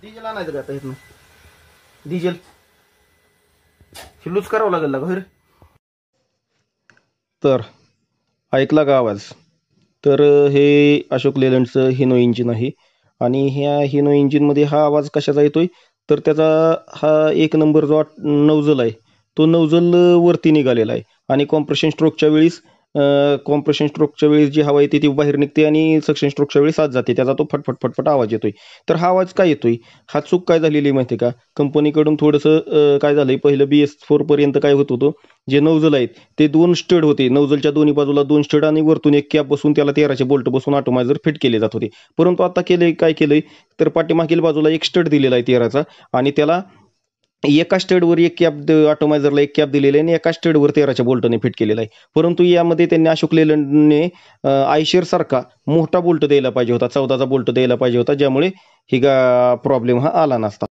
Diesel आणायचं का आता इथनं? डिझेल लूज करावं लागेल का खरं? तर ऐकला का आवाज? तर हे अशोक लेलंडचं हिनो इंजिन आहे आणि ह्या हिनो इंजिनमध्ये हा आवाज कशाचा येतोय? तर त्याचा हा एक नंबर जो नौजल आहे तो नौजल वरती निघालेला आहे आणि कॉम्प्रेशन स्ट्रोकच्या वेळेस जी हवा येते ती बाहेर निघते आणि सक्शन स्ट्रोकच्या वेळेस आत जाते. त्याचा तो फटफट फटफट आवाज येतोय. तर हा आवाज काय येतोय? हा चूक काय झालेली आहे माहिती आहे का? कंपनीकडून थोडंसं काय झालंय, पहिलं BS4 पर्यंत काय होत होतं, जे नौजल आहेत ते 2 स्टड होते. नौजलच्या दोन्ही बाजूला 2 स्टड आणि वरतून एक कॅप बसून त्याला 13चे बोल्ट बसून ऑटोमायझर फिट केले जात होते. परंतु आता काय केलंय, तर पाठीमागील बाजूला एक स्टड दिलेला आहे 13चा आणि त्याला एका स्टडवर एक कॅप ऑटोमायझरला एक कॅप दिलेली आहे आणि एका स्टडवर 13च्या बोल्टने फिट केलेला आहे. परंतु यामध्ये त्यांनी अशोक लेलंडने आयशर सारखा मोठा बोल्ट द्यायला पाहिजे होता, 14चा बोल्ट द्यायला पाहिजे होता, ज्यामुळे ही प्रॉब्लेम हा आला नसता.